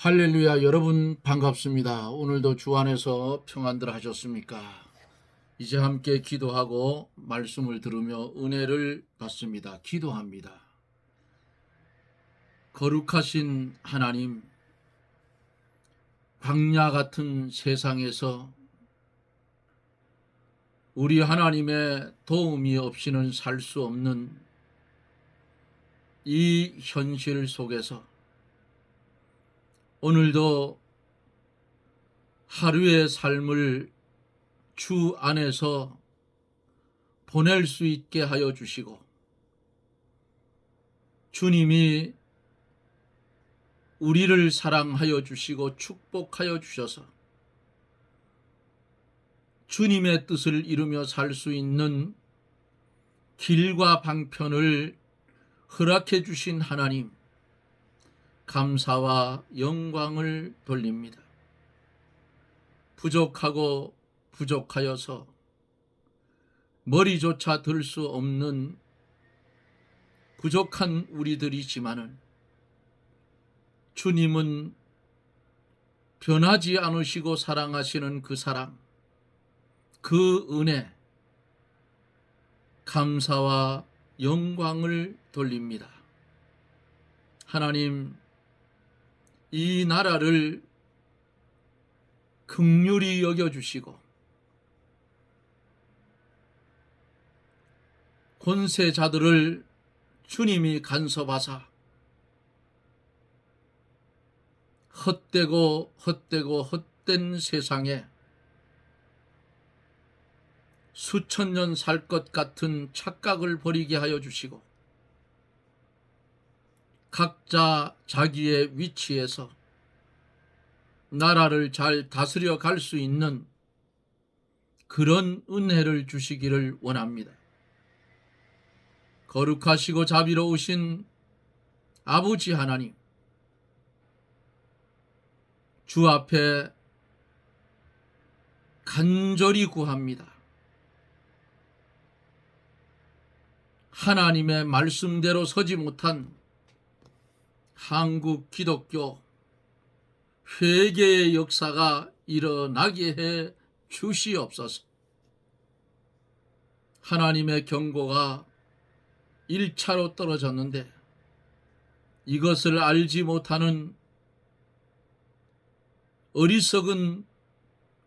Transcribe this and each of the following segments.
할렐루야. 여러분 반갑습니다. 오늘도 주 안에서 평안들 하셨습니까? 이제 함께 기도하고 말씀을 들으며 은혜를 받습니다. 기도합니다. 거룩하신 하나님, 광야 같은 세상에서 우리 하나님의 도움이 없이는 살 수 없는 이 현실 속에서 오늘도 하루의 삶을 주 안에서 보낼 수 있게 하여 주시고, 주님이 우리를 사랑하여 주시고 축복하여 주셔서 주님의 뜻을 이루며 살 수 있는 길과 방편을 허락해 주신 하나님, 감사와 영광을 돌립니다. 부족하고 부족하여서 머리조차 들 수 없는 부족한 우리들이지만은 주님은 변하지 않으시고 사랑하시는 그 사랑, 그 은혜, 감사와 영광을 돌립니다. 하나님, 이 나라를 긍휼히 여겨주시고 권세자들을 주님이 간섭하사 헛되고 헛된 세상에 수천 년 살 것 같은 착각을 버리게 하여 주시고, 각자 자기의 위치에서 나라를 잘 다스려 갈 수 있는 그런 은혜를 주시기를 원합니다. 거룩하시고 자비로우신 아버지 하나님, 주 앞에 간절히 구합니다. 하나님의 말씀대로 서지 못한 한국 기독교 회개의 역사가 일어나게 해 주시옵소서. 하나님의 경고가 1차로 떨어졌는데 이것을 알지 못하는 어리석은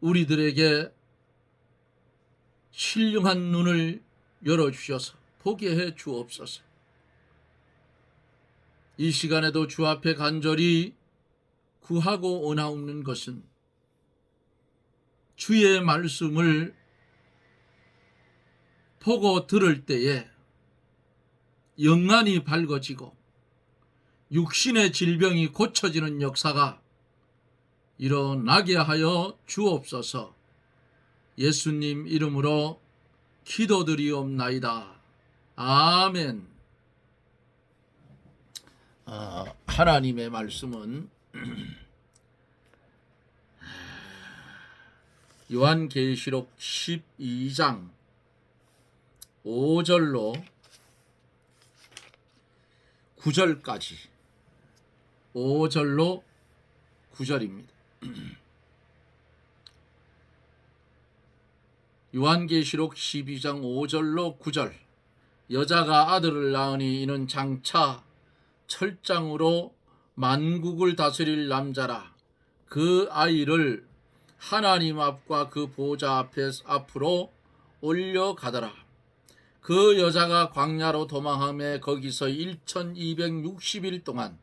우리들에게 신령한 눈을 열어주셔서 보게 해 주옵소서. 이 시간에도 주 앞에 간절히 구하고 원하옵는 것은 주의 말씀을 보고 들을 때에 영안이 밝아지고 육신의 질병이 고쳐지는 역사가 일어나게 하여 주옵소서. 예수님 이름으로 기도드리옵나이다. 아멘. 하나님의 말씀은 요한계시록 12장 5절로 9절까지 5절로 9절입니다. 요한계시록 12장 5절로 9절. 여자가 아들을 낳으니 이는 장차 철장으로 만국을 다스릴 남자라. 그 아이를 하나님 앞과 그 보좌 앞으로 올려가더라. 그 여자가 광야로 도망하며 거기서 1260일 동안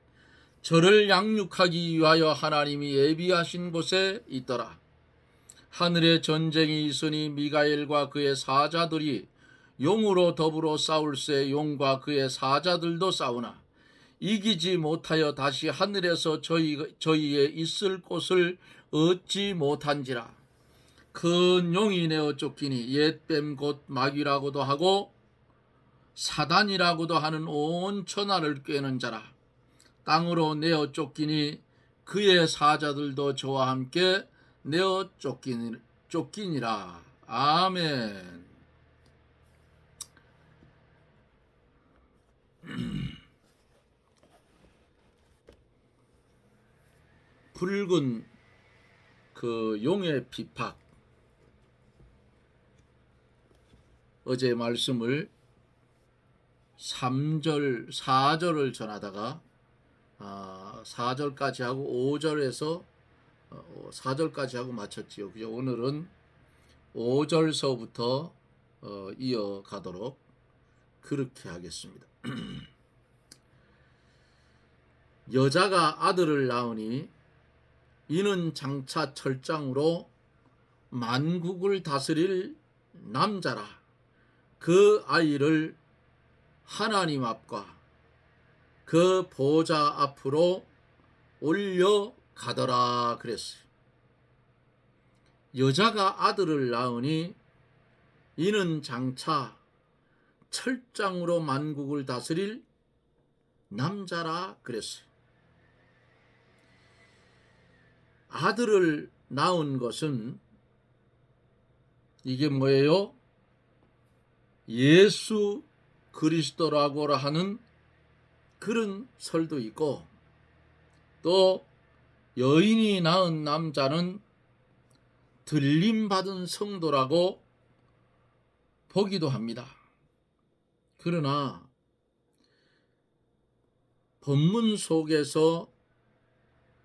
저를 양육하기 위하여 하나님이 예비하신 곳에 있더라. 하늘에 전쟁이 있으니 미가엘과 그의 사자들이 용으로 더불어 싸울새 용과 그의 사자들도 싸우나 이기지 못하여 다시 하늘에서 저희의 있을 곳을 얻지 못한지라. 큰 용이 내어 쫓기니 옛뱀 곧 마귀라고도 하고 사단이라고도 하는 온 천하를 꿰는 자라. 땅으로 내어 쫓기니 그의 사자들도 저와 함께 내어 쫓기니라. 아멘. 붉은 그 용의 비팍, 어제 말씀을 3절 4절을 전하다가 4절까지 하고 5절에서 4절까지 하고 마쳤지요. 그죠? 오늘은 5절서부터 이어가도록 그렇게 하겠습니다. 여자가 아들을 낳으니 이는 장차 철장으로 만국을 다스릴 남자라. 그 아이를 하나님 앞과 그 보좌 앞으로 올려가더라 그랬어요. 여자가 아들을 낳으니 이는 장차 철장으로 만국을 다스릴 남자라 그랬어요. 아들을 낳은 것은 이게 뭐예요? 예수 그리스도라고 하는 그런 설도 있고, 또 여인이 낳은 남자는 들림받은 성도라고 보기도 합니다. 그러나 본문 속에서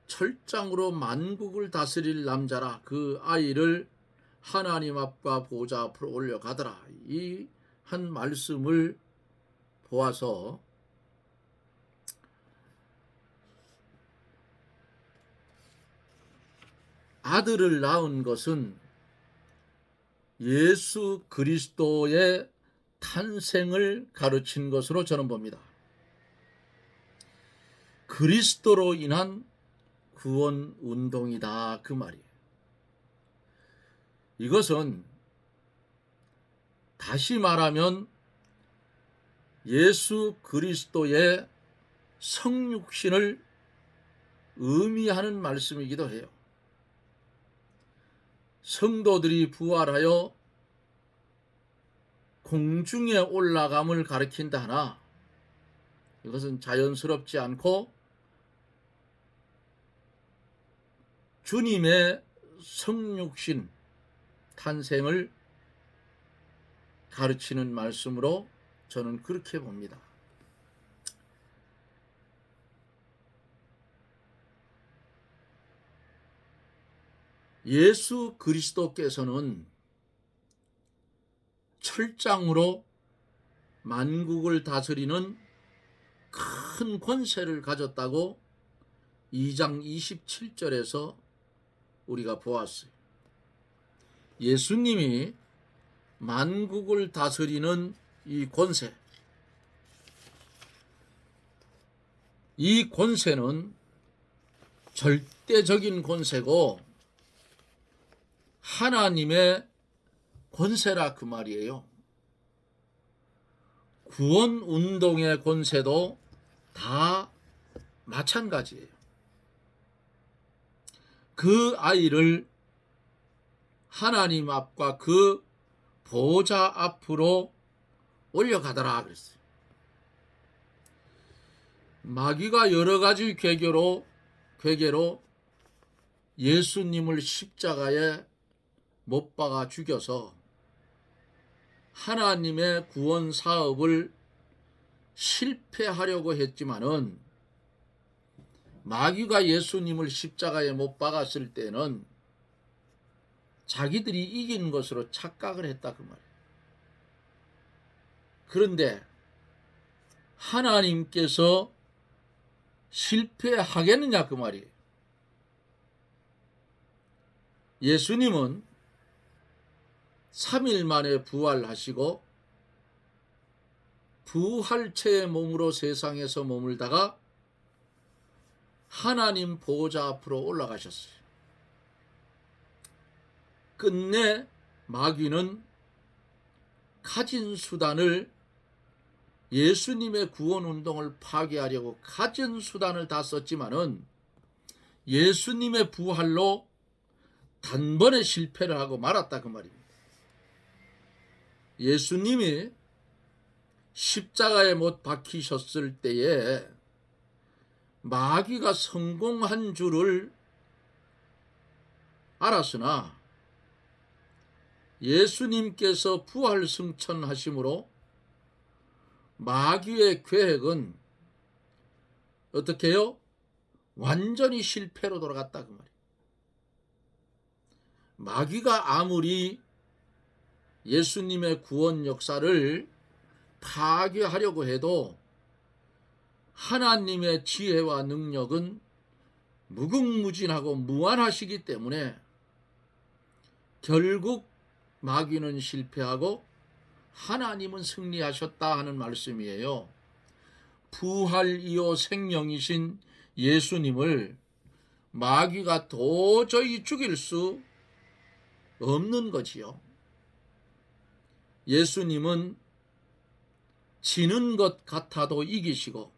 철장으로 만국을 다스릴 남자라, 그 아이를 하나님 앞과 보좌 앞으로 올려가더라, 이 한 말씀을 보아서 아들을 낳은 것은 예수 그리스도의 탄생을 가르친 것으로 저는 봅니다. 그리스도로 인한 구원 운동이다, 그 말이에요. 이것은 다시 말하면 예수 그리스도의 성육신을 의미하는 말씀이기도 해요. 성도들이 부활하여 공중에 올라감을 가리킨다 하나, 이것은 자연스럽지 않고 주님의 성육신 탄생을 가르치는 말씀으로 저는 그렇게 봅니다. 예수 그리스도께서는 철장으로 만국을 다스리는 큰 권세를 가졌다고 2장 27절에서 우리가 보았어요. 예수님이 만국을 다스리는 이 권세, 이 권세는 절대적인 권세고 하나님의 권세라 그 말이에요. 구원 운동의 권세도 다 마찬가지예요. 그 아이를 하나님 앞과 그 보좌 앞으로 올려가더라 그랬어요. 마귀가 여러 가지 괴계로 예수님을 십자가에 못 박아 죽여서 하나님의 구원 사업을 실패하려고 했지만은, 마귀가 예수님을 십자가에 못 박았을 때는 자기들이 이긴 것으로 착각을 했다 그 말이에요. 그런데 하나님께서 실패하겠느냐 그 말이에요. 예수님은 3일 만에 부활하시고 부활체의 몸으로 세상에서 머물다가 하나님 보좌 앞으로 올라가셨어요. 끝내 마귀는 가진 수단을, 예수님의 구원 운동을 파괴하려고 가진 수단을 다 썼지만은 예수님의 부활로 단번에 실패를 하고 말았다 그 말입니다. 예수님이 십자가에 못 박히셨을 때에 마귀가 성공한 줄을 알았으나 예수님께서 부활 승천하심으로 마귀의 계획은 어떻게 해요? 완전히 실패로 돌아갔다 그 말이에요. 마귀가 아무리 예수님의 구원 역사를 파괴하려고 해도 하나님의 지혜와 능력은 무궁무진하고 무한하시기 때문에 결국 마귀는 실패하고 하나님은 승리하셨다 하는 말씀이에요. 부활이요 생명이신 예수님을 마귀가 도저히 죽일 수 없는 거지요. 예수님은 지는 것 같아도 이기시고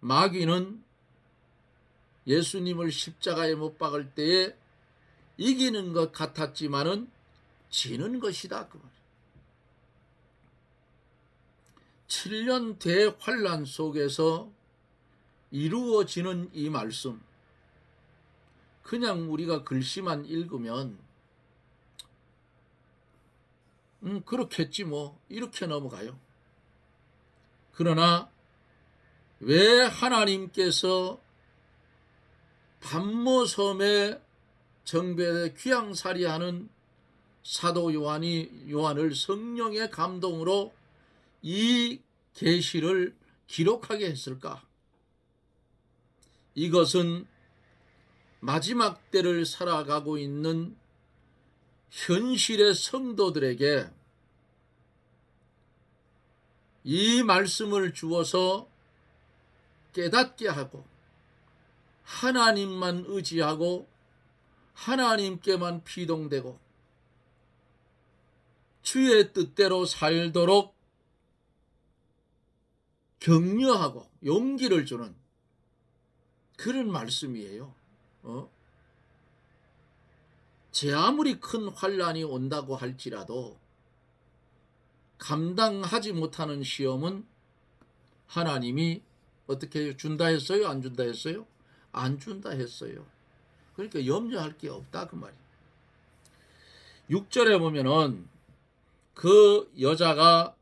마귀는 예수님을 십자가에 못 박을 때에 이기는 것 같았지만은 지는 것이다 그 말이에요. 7년 대환란 속에서 이루어지는 이 말씀, 그냥 우리가 글씨만 읽으면 그렇겠지 뭐 이렇게 넘어가요. 그러나 왜 하나님께서 반모섬에 정배에 귀양살이하는 사도 요한을 성령의 감동으로 이 계시를 기록하게 했을까? 이것은 마지막 때를 살아가고 있는 현실의 성도들에게 이 말씀을 주어서 깨닫게 하고 하나님만 의지하고 하나님께만 피동되고 주의 뜻대로 살도록 격려하고 용기를 주는 그런 말씀이에요. 제 아무리 큰 환난이 온다고 할지라도 감당하지 못하는 시험은 하나님이 어떻게 준다 했어요? 안 준다 했어요? 안 준다 했어요. 그러니까 염려할 게 없다 그 말이에요. 6절에 보면은 그 여자가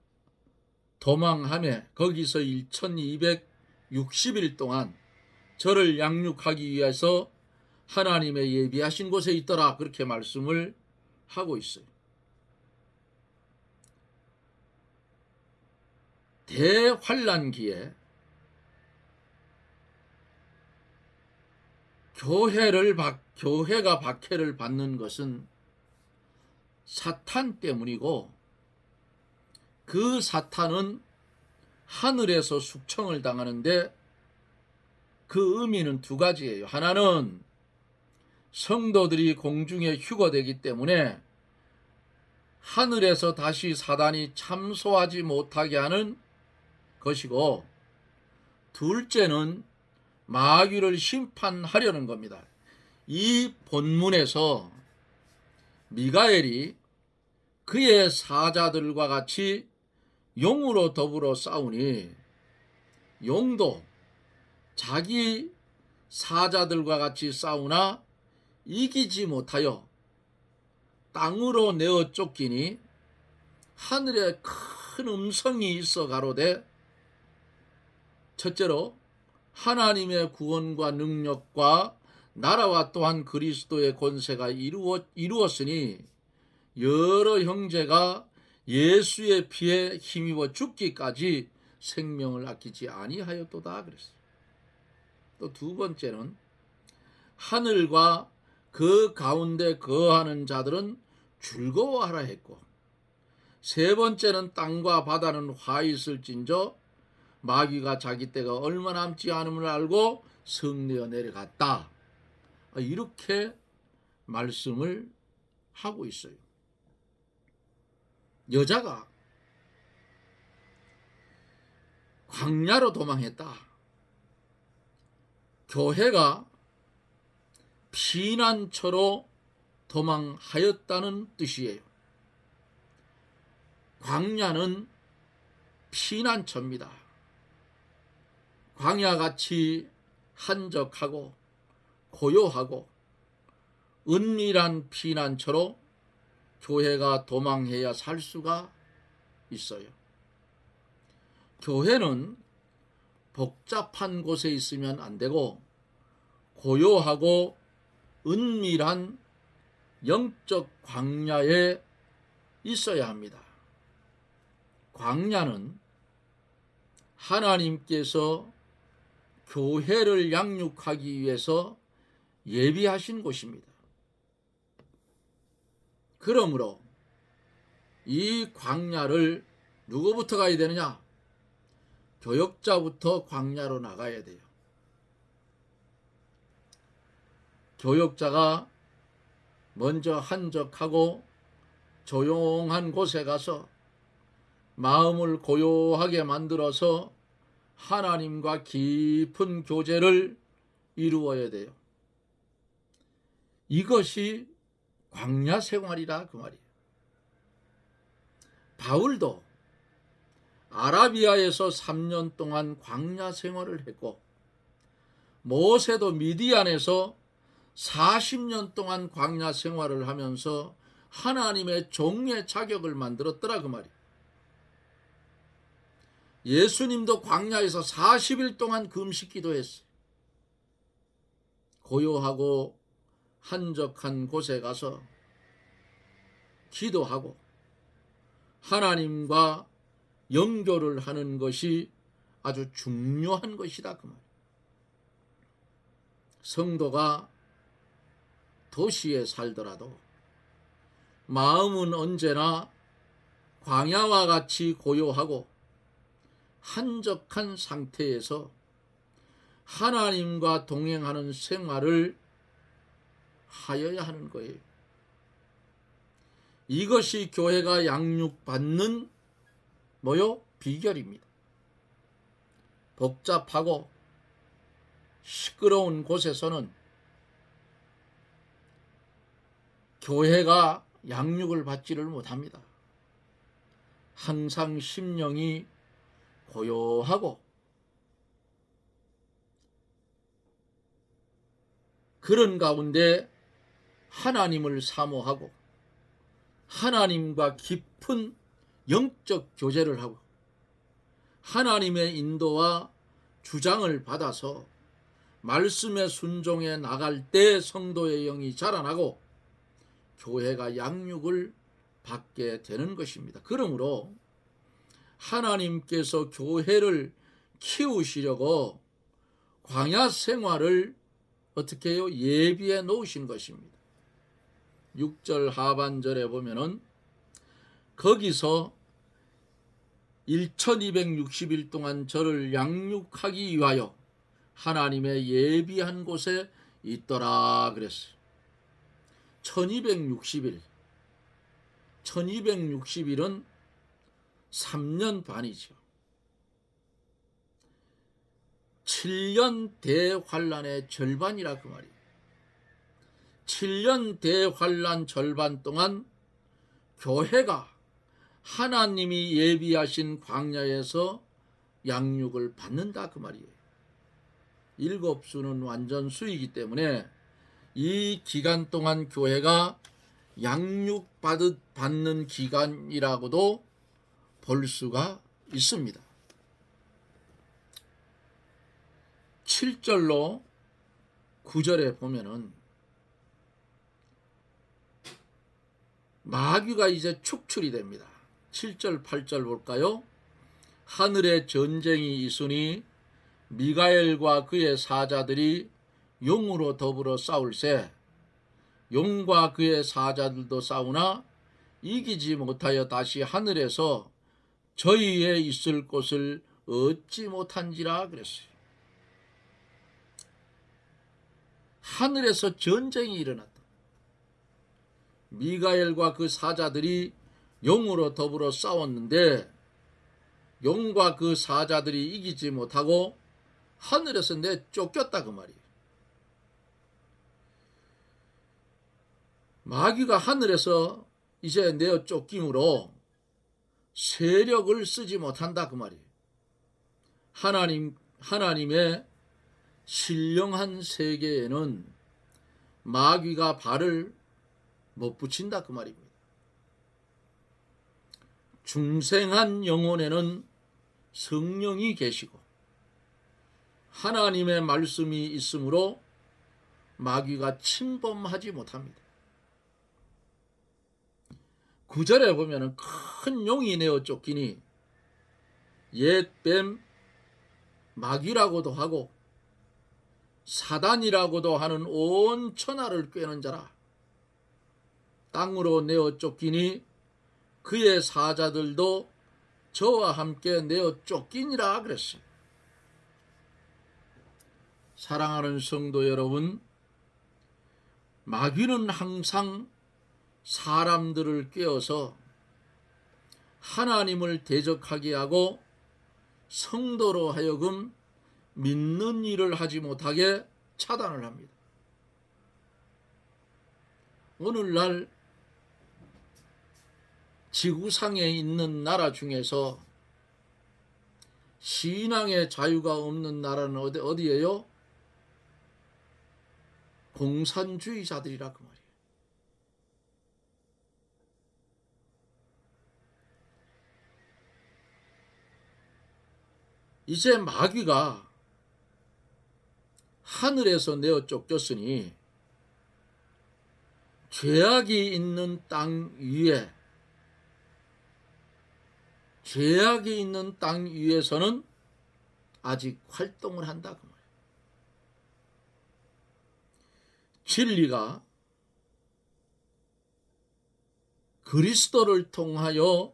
도망하며 거기서 1260일 동안 저를 양육하기 위해서 하나님의 예비하신 곳에 있더라 그렇게 말씀을 하고 있어요. 대환란기에 교회가 박해를 받는 것은 사탄 때문이고 그 사탄은 하늘에서 숙청을 당하는데 그 의미는 두 가지예요. 하나는 성도들이 공중에 휴거되기 때문에 하늘에서 다시 사단이 참소하지 못하게 하는 것이고 둘째는 마귀를 심판하려는 겁니다. 이 본문에서 미가엘이 그의 사자들과 같이 용으로 더불어 싸우니 용도 자기 사자들과 같이 싸우나 이기지 못하여 땅으로 내어 쫓기니 하늘에 큰 음성이 있어 가로되 첫째로 하나님의 구원과 능력과 나라와 또한 그리스도의 권세가 이루었으니 여러 형제가 예수의 피에 힘입어 죽기까지 생명을 아끼지 아니하였도다 그랬어요. 또 두 번째는 하늘과 그 가운데 거하는 자들은 즐거워하라 했고 세 번째는 땅과 바다는 화 있을진저 마귀가 자기 때가 얼마 남지 않음을 알고 성내어 내려갔다. 이렇게 말씀을 하고 있어요. 여자가 광야로 도망했다. 교회가 피난처로 도망하였다는 뜻이에요. 광야는 피난처입니다. 광야같이 한적하고 고요하고 은밀한 피난처로 교회가 도망해야 살 수가 있어요. 교회는 복잡한 곳에 있으면 안 되고 고요하고 은밀한 영적 광야에 있어야 합니다. 광야는 하나님께서 교회를 양육하기 위해서 예비하신 곳입니다. 그러므로 이 광야를 누구부터 가야 되느냐? 교역자부터 광야로 나가야 돼요. 교역자가 먼저 한적하고 조용한 곳에 가서 마음을 고요하게 만들어서 하나님과 깊은 교제를 이루어야 돼요. 이것이 광야 생활이라 그 말이에요. 바울도 아라비아에서 3년 동안 광야 생활을 했고, 모세도 미디안에서 40년 동안 광야 생활을 하면서 하나님의 종의 자격을 만들었더라 그 말이에요. 예수님도 광야에서 40일 동안 금식 기도했어요. 고요하고 한적한 곳에 가서 기도하고 하나님과 연결을 하는 것이 아주 중요한 것이다 그 말이에요. 성도가 도시에 살더라도 마음은 언제나 광야와 같이 고요하고 한적한 상태에서 하나님과 동행하는 생활을 하여야 하는 거예요. 이것이 교회가 양육받는 비결입니다. 복잡하고 시끄러운 곳에서는 교회가 양육을 받지를 못합니다. 항상 심령이 고요하고 그런 가운데 하나님을 사모하고 하나님과 깊은 영적 교제를 하고 하나님의 인도와 주장을 받아서 말씀에 순종해 나갈 때 성도의 영이 자라나고 교회가 양육을 받게 되는 것입니다. 그러므로 하나님께서 교회를 키우시려고 광야 생활을 어떻게 해요? 예비해 놓으신 것입니다. 6절 하반절에 보면은 거기서 1260일 동안 저를 양육하기 위하여 하나님의 예비한 곳에 있더라 그랬어요. 1260일 1260일은 3년 반이죠. 7년 대환란의 절반이라 그 말이에요. 7년 대환란 절반 동안 교회가 하나님이 예비하신 광야에서 양육을 받는다 그 말이에요. 7수는 완전 수이기 때문에 이 기간 동안 교회가 양육받는 기간이라고도 볼 수가 있습니다. 7절로 9절에 보면은 마귀가 이제 축출이 됩니다. 7절 8절 볼까요? 하늘에 전쟁이 있으니 미가엘과 그의 사자들이 용으로 더불어 싸울세 용과 그의 사자들도 싸우나 이기지 못하여 다시 하늘에서 저희의 있을 곳을 얻지 못한지라 그랬어요. 하늘에서 전쟁이 일어났다. 미가엘과 그 사자들이 용으로 더불어 싸웠는데 용과 그 사자들이 이기지 못하고 하늘에서 내쫓겼다 그 말이에요. 마귀가 하늘에서 이제 내어 쫓김으로 세력을 쓰지 못한다 그 말이에요. 하나님의 신령한 세계에는 마귀가 발을 못 붙인다 그 말입니다. 중생한 영혼에는 성령이 계시고 하나님의 말씀이 있으므로 마귀가 침범하지 못합니다. 9절에 보면 큰 용이 내어 쫓기니 옛 뱀 마귀라고도 하고 사단이라고도 하는 온 천하를 꿰는 자라. 땅으로 내어 쫓기니 그의 사자들도 저와 함께 내어 쫓기니라 그랬어요. 사랑하는 성도 여러분, 마귀는 항상 사람들을 꿰어서 하나님을 대적하게 하고 성도로 하여금 믿는 일을 하지 못하게 차단을 합니다. 오늘날 지구상에 있는 나라 중에서 신앙의 자유가 없는 나라는 어디예요? 공산주의자들이라 그 말이에요. 이제 마귀가 하늘에서 내어 쫓겼으니 죄악이 있는 땅 위에 죄악이 있는 땅 위에서는 아직 활동을 한다 그 말이에요. 진리가 그리스도를 통하여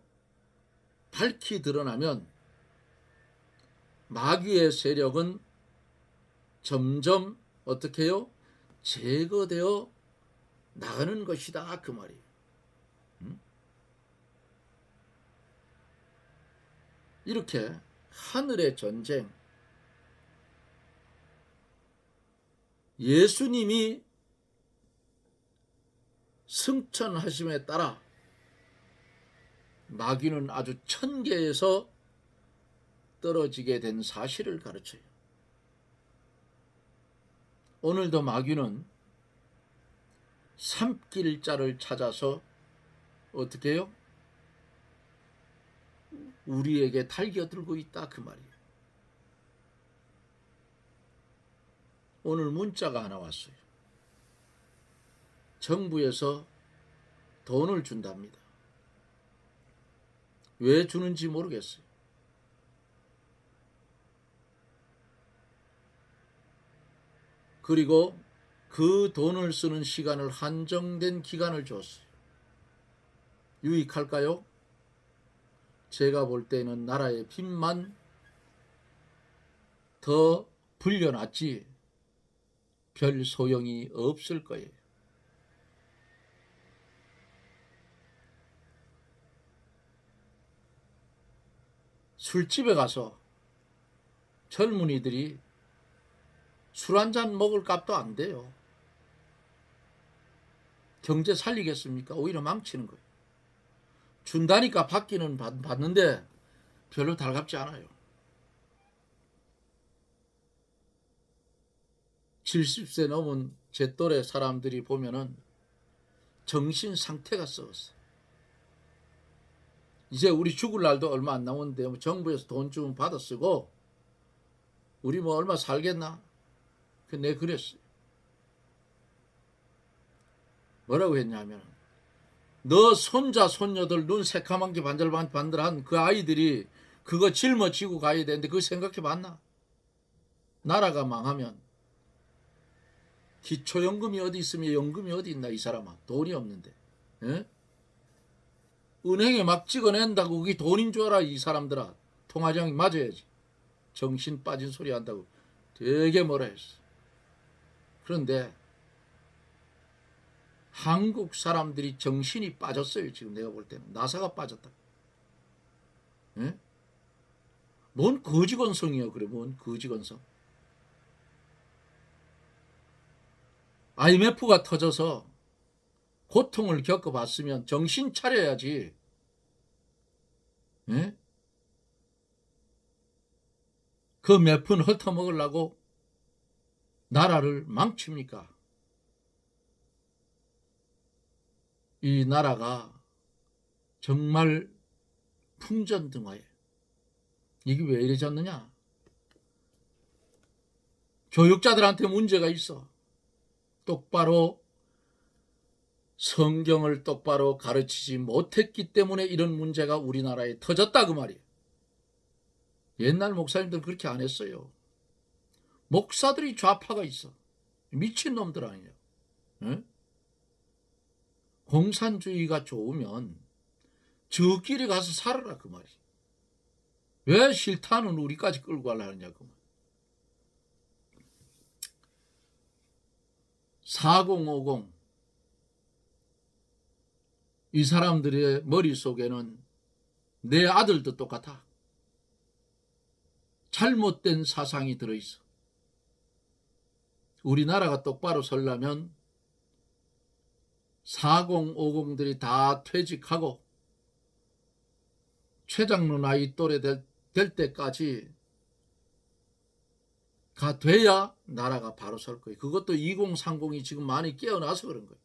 밝히 드러나면 마귀의 세력은 점점 어떻게 해요? 제거되어 나가는 것이다 그 말이에요. 이렇게 하늘의 전쟁, 예수님이 승천하심에 따라 마귀는 아주 천계에서 떨어지게 된 사실을 가르쳐요. 오늘도 마귀는 삼킬자를 찾아서 어떻게 해요? 우리에게 달겨들고 있다 그 말이에요. 오늘 문자가 하나 왔어요. 정부에서 돈을 준답니다. 왜 주는지 모르겠어요. 그리고 그 돈을 쓰는 시간을 한정된 기간을 줬어요. 유익할까요? 제가 볼 때는 나라의 빚만 더 불려놨지 별 소용이 없을 거예요. 술집에 가서 젊은이들이 술 한잔 먹을 값도 안 돼요. 경제 살리겠습니까? 오히려 망치는 거예요. 준다니까 받기는 받는데 별로 달갑지 않아요. 70세 넘은 제 또래 사람들이 보면은 정신 상태가 썩었어요. 이제 우리 죽을 날도 얼마 안 남았는데 뭐 정부에서 돈 주면 받아 쓰고 우리 뭐 얼마 살겠나? 내가 그랬어요. 뭐라고 했냐면 너 손자 손녀들 눈 새카만 게 반들반들한 그 아이들이 그거 짊어지고 가야 되는데 그거 생각해 봤나? 나라가 망하면 기초연금이 어디 있으며 연금이 어디 있나 이 사람아. 돈이 없는데. 에? 은행에 막 찍어낸다고 그게 돈인 줄 알아 이 사람들아. 통화장이 맞아야지. 정신 빠진 소리 한다고 되게 뭐라 했어. 그런데 한국 사람들이 정신이 빠졌어요. 지금 내가 볼 때는 나사가 빠졌다. 에? 뭔 거지건성이야 그래. 뭔 거지건성. IMF가 터져서 고통을 겪어봤으면 정신 차려야지. 에? 그 몇 푼 헐터먹으려고 나라를 망칩니까? 이 나라가 정말 풍전등화해. 이게 왜 이래졌느냐? 교육자들한테 문제가 있어. 똑바로 성경을 똑바로 가르치지 못했기 때문에 이런 문제가 우리나라에 터졌다 그 말이에요. 옛날 목사님들 그렇게 안 했어요. 목사들이 좌파가 있어. 미친놈들 아니냐. 응? 공산주의가 좋으면 저끼리 가서 살아라 그 말이에요. 왜 싫다는 우리까지 끌고 가려느냐 그 말. 4050 이 사람들의 머릿속에는 내 아들도 똑같아. 잘못된 사상이 들어있어. 우리나라가 똑바로 서려면 4050들이 다 퇴직하고 최장로 나이 또래 될 때까지 가 돼야 나라가 바로 설 거예요. 그것도 2030이 지금 많이 깨어나서 그런 거예요.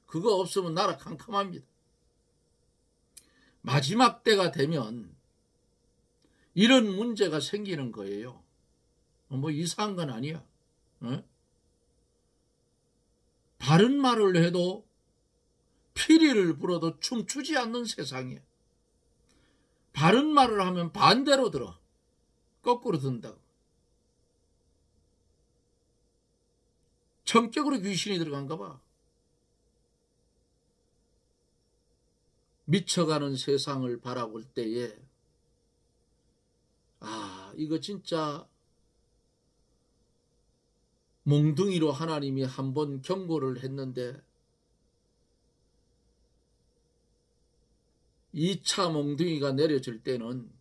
그거 없으면 나라 캄캄합니다. 마지막 때가 되면 이런 문제가 생기는 거예요. 뭐 이상한 건 아니야. 어? 바른 말을 해도 피리를 불어도 춤추지 않는 세상이야. 바른 말을 하면 반대로 들어. 거꾸로 든다고. 성격으로 귀신이 들어간가 봐. 미쳐가는 세상을 바라볼 때에 이거 진짜 몽둥이로 하나님이 한번 경고를 했는데 2차 몽둥이가 내려질 때는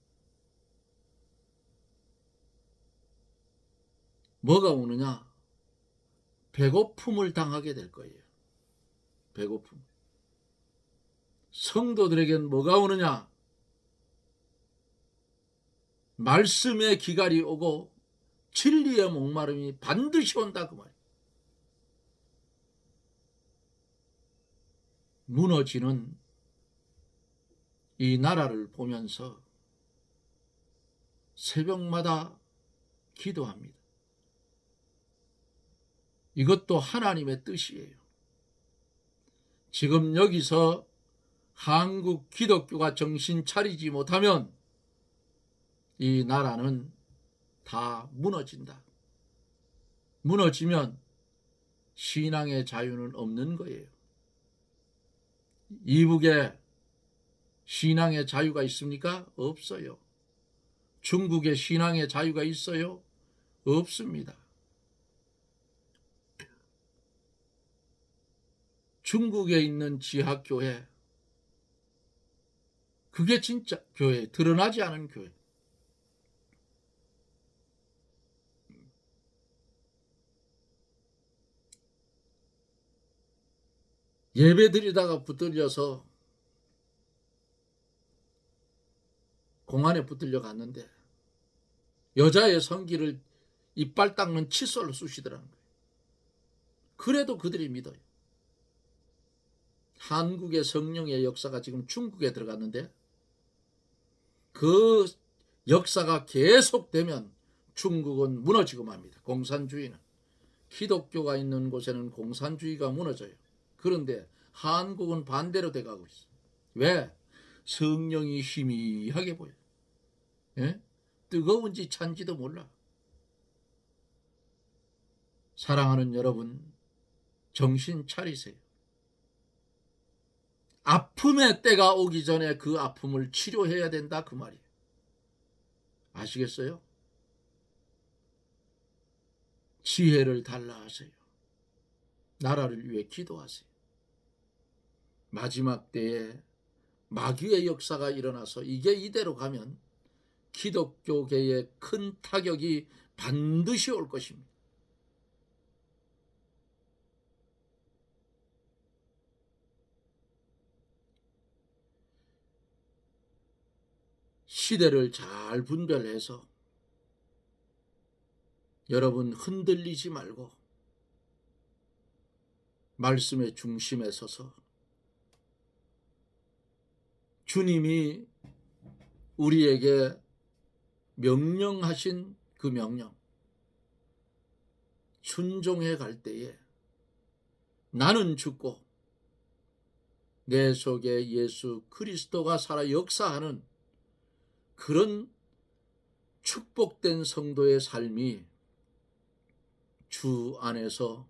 뭐가 오느냐? 배고픔을 당하게 될 거예요. 배고픔. 성도들에겐 뭐가 오느냐? 말씀의 기갈이 오고 진리의 목마름이 반드시 온다 그 말이에요. 무너지는 이 나라를 보면서 새벽마다 기도합니다. 이것도 하나님의 뜻이에요. 지금 여기서 한국 기독교가 정신 차리지 못하면 이 나라는 다 무너진다. 무너지면 신앙의 자유는 없는 거예요. 이북에 신앙의 자유가 있습니까? 없어요. 중국에 신앙의 자유가 있어요? 없습니다. 중국에 있는 지하교회, 그게 진짜 교회, 드러나지 않은 교회. 예배 드리다가 붙들려서 공안에 붙들려 갔는데 여자의 성기를 이빨 닦는 칫솔로 쑤시더라는 거예요. 그래도 그들이 믿어요. 한국의 성령의 역사가 지금 중국에 들어갔는데 그 역사가 계속되면 중국은 무너지고 맙니다. 공산주의는. 기독교가 있는 곳에는 공산주의가 무너져요. 그런데 한국은 반대로 돼가고 있어요. 왜? 성령이 희미하게 보여요. 예? 뜨거운지 찬지도 몰라. 사랑하는 여러분, 정신 차리세요. 아픔의 때가 오기 전에 그 아픔을 치료해야 된다 그 말이에요. 아시겠어요? 지혜를 달라 하세요. 나라를 위해 기도하세요. 마지막 때에 마귀의 역사가 일어나서 이게 이대로 가면 기독교계에 큰 타격이 반드시 올 것입니다. 시대를 잘 분별해서 여러분 흔들리지 말고 말씀의 중심에 서서 주님이 우리에게 명령하신 그 명령, 순종해 갈 때에 나는 죽고 내 속에 예수 그리스도가 살아 역사하는 그런 축복된 성도의 삶이 주 안에서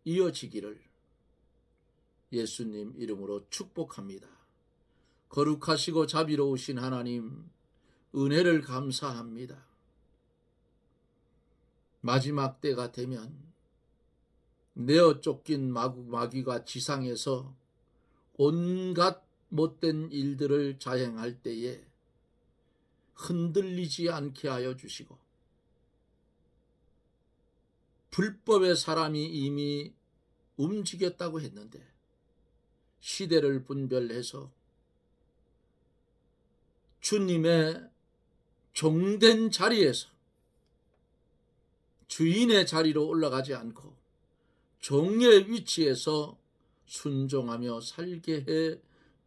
이어지기를 예수님 이름으로 축복합니다. 거룩하시고 자비로우신 하나님, 은혜를 감사합니다. 마지막 때가 되면 내어 쫓긴 마귀가 지상에서 온갖 못된 일들을 자행할 때에 흔들리지 않게 하여 주시고, 불법의 사람이 이미 움직였다고 했는데 시대를 분별해서 주님의 종된 자리에서 주인의 자리로 올라가지 않고 종의 위치에서 순종하며 살게 해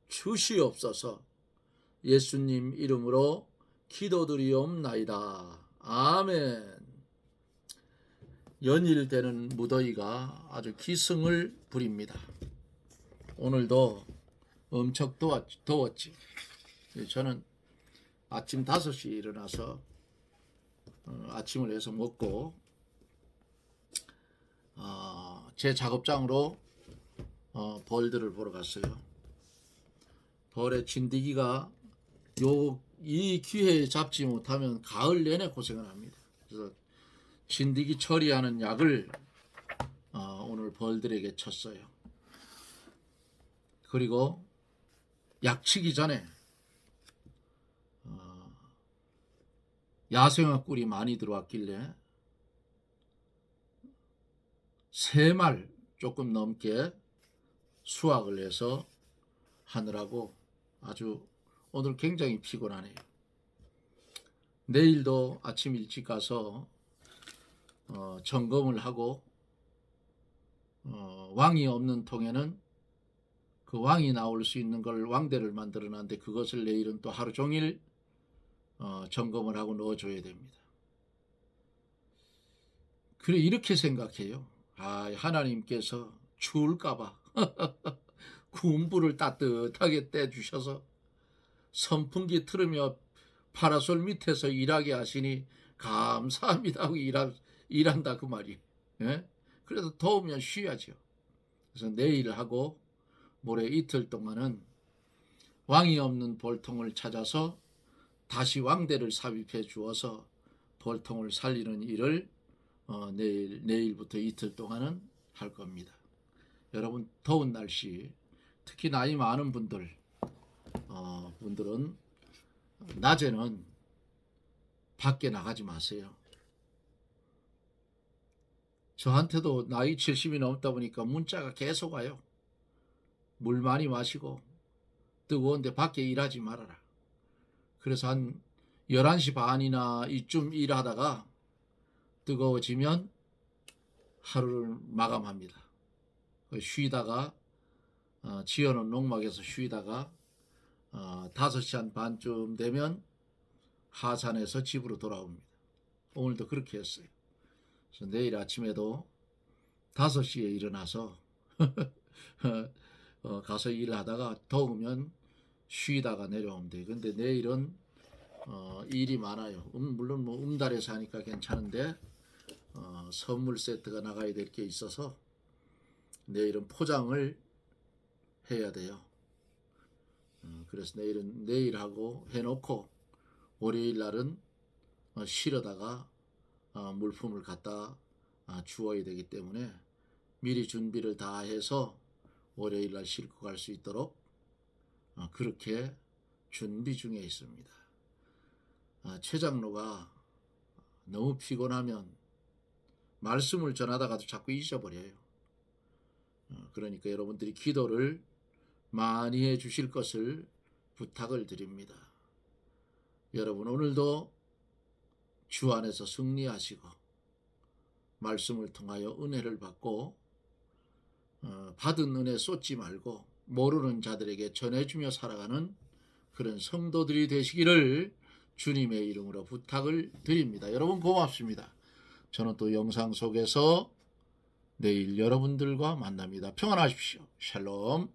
주시옵소서. 예수님 이름으로 기도드리옵나이다. 아멘. 연일되는 무더위가 아주 기승을 부립니다. 오늘도 엄청 더웠지. 저는 아침 5시에 일어나서 아침을 해서 먹고 제 작업장으로 벌들을 보러 갔어요. 벌의 진드기가 이 기회에 잡지 못하면 가을 내내 고생을 합니다. 그래서 진드기 처리하는 약을 오늘 벌들에게 쳤어요. 그리고 약 치기 전에 야생화 꿀이 많이 들어왔길래 3말 조금 넘게 수확을 해서 하느라고 아주 오늘 굉장히 피곤하네요. 내일도 아침 일찍 가서 점검을 하고 왕이 없는 통에는 그 왕이 나올 수 있는 걸 왕대를 만들어 놨는데 그것을 내일은 또 하루 종일 점검을 하고 넣어줘야 됩니다. 그래 이렇게 생각해요. 하나님께서 추울까봐 구운 불을 따뜻하게 떼주셔서 선풍기 틀으며 파라솔 밑에서 일하게 하시니 감사합니다 하고 일한다 그 말이에요. 예? 그래도 더우면 쉬야죠. 그래서 내일 하고 모레 이틀 동안은 왕이 없는 볼통을 찾아서 다시 왕대를 삽입해 주어서 볼통을 살리는 일을 내일부터 이틀 동안은 할 겁니다. 여러분 더운 날씨 특히 나이 많은 분들은 낮에는 밖에 나가지 마세요. 저한테도 나이 70이 넘다 보니까 문자가 계속 와요. 물 많이 마시고 뜨거운데 밖에 일하지 말아라. 그래서 한 11시 반이나 이쯤 일하다가 뜨거워지면 하루를 마감합니다. 쉬다가 지어놓은 농막에서 쉬다가 5시 한 반쯤 되면 하산해서 집으로 돌아옵니다. 오늘도 그렇게 했어요. 그래서 내일 아침에도 5시에 일어나서 가서 일하다가 더우면 쉬다가 내려오면 돼요. 근데 내일은 일이 많아요. 물론 뭐 음달에서 하니까 괜찮은데 선물 세트가 나가야 될 게 있어서 내일은 포장을 해야 돼요. 그래서 내일은 내일하고 해놓고 월요일 날은 실어다가 물품을 갖다 주어야 되기 때문에 미리 준비를 다 해서 월요일 날 싣고 갈 수 있도록 그렇게 준비 중에 있습니다. 최 장로가 너무 피곤하면 말씀을 전하다가도 자꾸 잊어버려요. 그러니까 여러분들이 기도를 많이 해 주실 것을 부탁을 드립니다. 여러분 오늘도 주 안에서 승리하시고 말씀을 통하여 은혜를 받고 받은 은혜 쏟지 말고 모르는 자들에게 전해주며 살아가는 그런 성도들이 되시기를 주님의 이름으로 부탁을 드립니다. 여러분 고맙습니다. 저는 또 영상 속에서 내일 여러분들과 만납니다. 평안하십시오. 샬롬.